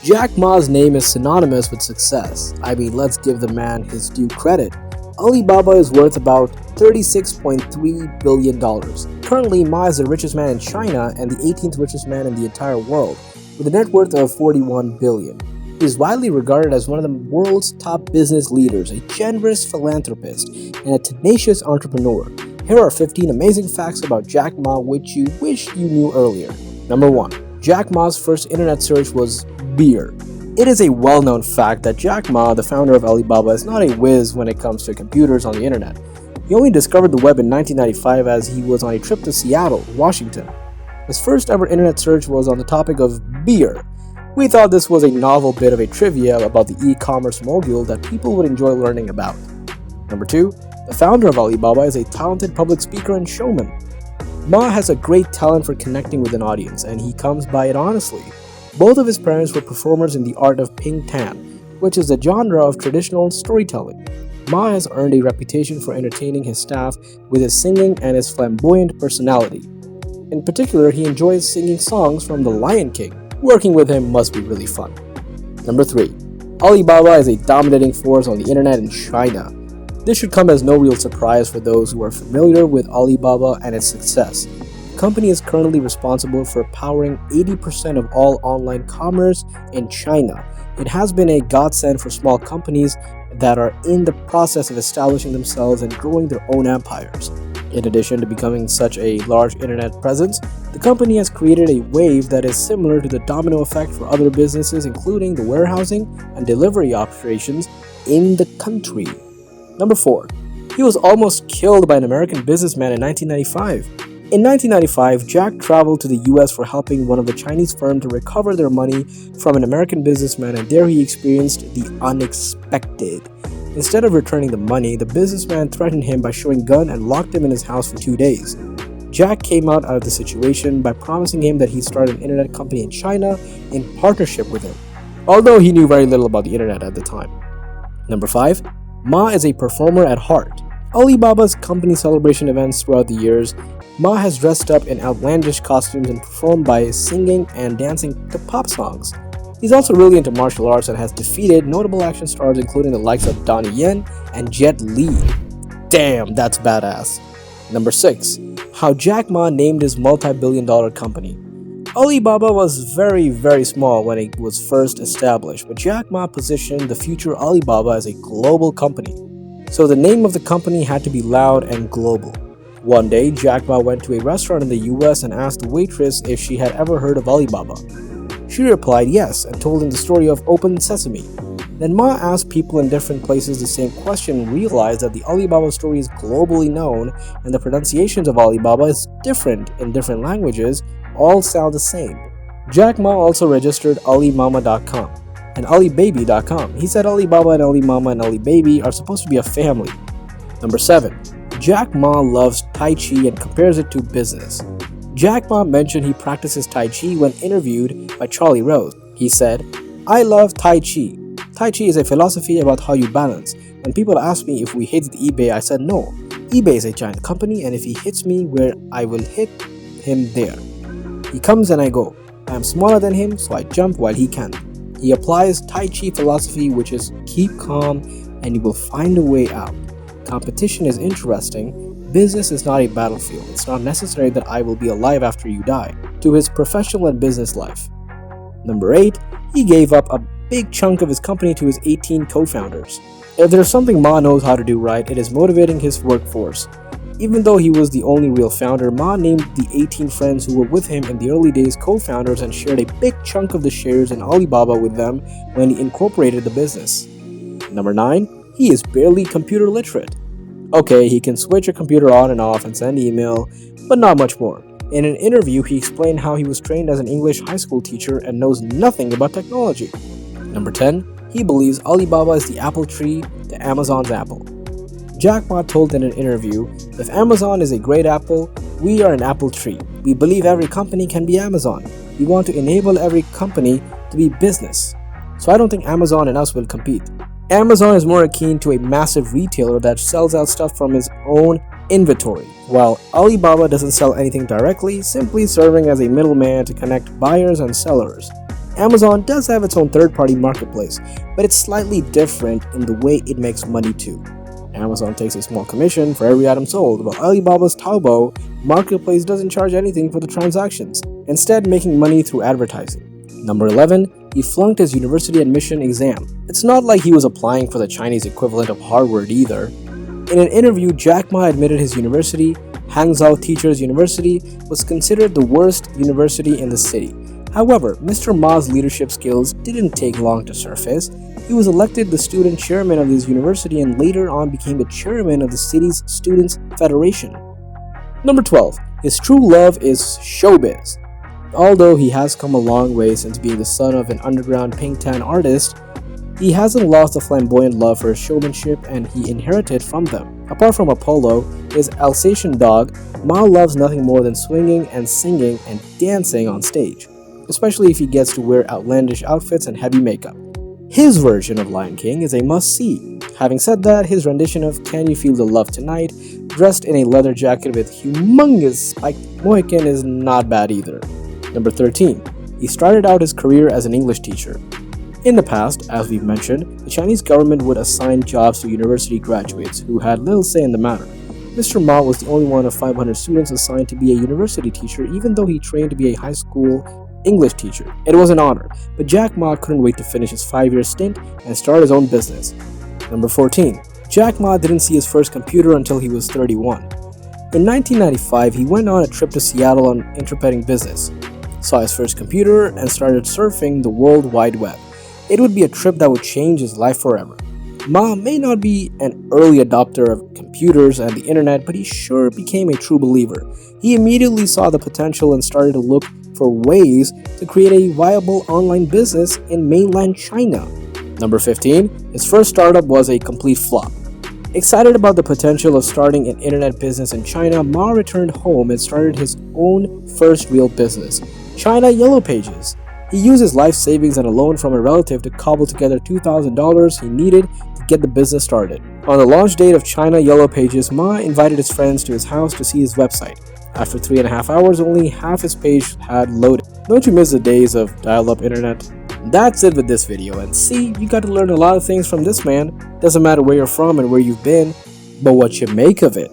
Jack Ma's name is synonymous with success. I mean, let's give the man his due credit. Alibaba is worth about $36.3 billion. Currently, Ma is the richest man in China and the 18th richest man in the entire world, with a net worth of $41 billion. He is widely regarded as one of the world's top business leaders, a generous philanthropist, and a tenacious entrepreneur. Here are 15 amazing facts about Jack Ma which you wish you knew earlier. Number 1. Jack Ma's first internet search was beer. It is a well-known fact that Jack Ma, the founder of Alibaba, is not a whiz when it comes to computers on the internet. He only discovered the web in 1995 as he was on a trip to Seattle, Washington. His first ever internet search was on the topic of beer. We thought this was a novel bit of a trivia about the e-commerce mogul that people would enjoy learning about. Number 2. The founder of Alibaba is a talented public speaker and showman. Ma has a great talent for connecting with an audience, and he comes by it honestly. Both of his parents were performers in the art of Ping Tan, which is a genre of traditional storytelling. Ma has earned a reputation for entertaining his staff with his singing and his flamboyant personality. In particular, he enjoys singing songs from The Lion King. Working with him must be really fun. Number 3. Alibaba is a dominating force on the internet in China. This should come as no real surprise for those who are familiar with Alibaba and its success. The company is currently responsible for powering 80% of all online commerce in China. It has been a godsend for small companies that are in the process of establishing themselves and growing their own empires. In addition to becoming such a large internet presence, the company has created a wave that is similar to the domino effect for other businesses, including the warehousing and delivery operations in the country. Number 4. He was almost killed by an American businessman in 1995. In 1995, Jack traveled to the US for helping one of the Chinese firms to recover their money from an American businessman, and there he experienced the unexpected. Instead of returning the money, the businessman threatened him by showing a gun and locked him in his house for 2 days. Jack came out of the situation by promising him that he'd start an internet company in China in partnership with him, although he knew very little about the internet at the time. Number 5. Ma is a performer at heart. Alibaba's company celebration events throughout the years, Ma has dressed up in outlandish costumes and performed by singing and dancing to pop songs. He's also really into martial arts and has defeated notable action stars including the likes of Donnie Yen and Jet Li. Damn, that's badass. Number 6. How Jack Ma named his multi-billion-dollar company. Alibaba was very small when it was first established, but Jack Ma positioned the future Alibaba as a global company. So the name of the company had to be loud and global. One day, Jack Ma went to a restaurant in the US and asked the waitress if she had ever heard of Alibaba. She replied yes and told him the story of Open Sesame. Then Ma asked people in different places the same question and realized that the Alibaba story is globally known and the pronunciations of Alibaba is different in different languages, all sound the same. Jack Ma also registered Alimama.com and Alibaby.com. He said Alibaba and Alimama and Alibaby are supposed to be a family. Number 7. Jack Ma loves Tai Chi and compares it to business. Jack Ma mentioned he practices Tai Chi when interviewed by Charlie Rose. He said, "I love Tai Chi. Tai Chi is a philosophy about how you balance. When people ask me if we hit eBay, I said no. eBay is a giant company and if he hits me where I will hit him there. He comes and I go. I am smaller than him, so I jump while he can." He applies Tai Chi philosophy, which is keep calm and you will find a way out. Competition is interesting. Business is not a battlefield. It's not necessary that I will be alive after you die. To his professional and business life. Number 8. He gave up a big chunk of his company to his 18 co-founders. If there's something Ma knows how to do right, it is motivating his workforce. Even though he was the only real founder, Ma named the 18 friends who were with him in the early days co-founders and shared a big chunk of the shares in Alibaba with them when he incorporated the business. Number 9. He is barely computer literate. Okay, he can switch a computer on and off and send email, but not much more. In an interview, he explained how he was trained as an English high school teacher and knows nothing about technology. Number 10. He believes Alibaba is the apple tree to Amazon's apple. Jack Ma told in an interview, "If Amazon is a great apple, we are an apple tree. We believe every company can be Amazon. We want to enable every company to be business. So I don't think Amazon and us will compete." Amazon is more akin to a massive retailer that sells out stuff from his own inventory, while Alibaba doesn't sell anything directly, simply serving as a middleman to connect buyers and sellers. Amazon does have its own third-party marketplace, but it's slightly different in the way it makes money too. Amazon takes a small commission for every item sold, while Alibaba's Taobao marketplace doesn't charge anything for the transactions, instead making money through advertising. Number 11. He flunked his university admission exam. It's not like he was applying for the Chinese equivalent of Harvard either. In an interview, Jack Ma admitted his university, Hangzhou Teachers University, was considered the worst university in the city. However, Mr. Ma's leadership skills didn't take long to surface. He was elected the student chairman of his university and later on became the chairman of the city's Students' Federation. Number 12. His true love is showbiz. Although he has come a long way since being the son of an underground pink tan artist, he hasn't lost the flamboyant love for his showmanship and he inherited from them. Apart from Apollo, his Alsatian dog, Ma loves nothing more than swinging and singing and dancing on stage, especially if he gets to wear outlandish outfits and heavy makeup. His version of Lion King is a must-see. Having said that, his rendition of Can You Feel the Love Tonight, dressed in a leather jacket with humongous spiked mohican, is not bad either. Number 13. He started out his career as an English teacher. In the past, as we've mentioned, the Chinese government would assign jobs to university graduates who had little say in the matter. Mr. Ma was the only one of 500 students assigned to be a university teacher, even though he trained to be a high school English teacher. It was an honor, but Jack Ma couldn't wait to finish his 5-year stint and start his own business. Number 14. Jack Ma didn't see his first computer until he was 31. In 1995, he went on a trip to Seattle on entrepreneuring business, saw his first computer, and started surfing the World Wide Web. It would be a trip that would change his life forever. Ma may not be an early adopter of computers and the internet, but he sure became a true believer. He immediately saw the potential and started to look for ways to create a viable online business in mainland China. Number 15. His first startup was a complete flop. Excited about the potential of starting an internet business in China, Ma returned home and started his own first real business, China Yellow Pages. He used his life savings and a loan from a relative to cobble together $2,000 he needed to get the business started. On the launch date of China Yellow Pages, Ma invited his friends to his house to see his website. After 3.5 hours, only half his page had loaded. Don't you miss the days of dial-up internet? That's it with this video, and see, you got to learn a lot of things from this man. Doesn't matter where you're from and where you've been, but what you make of it.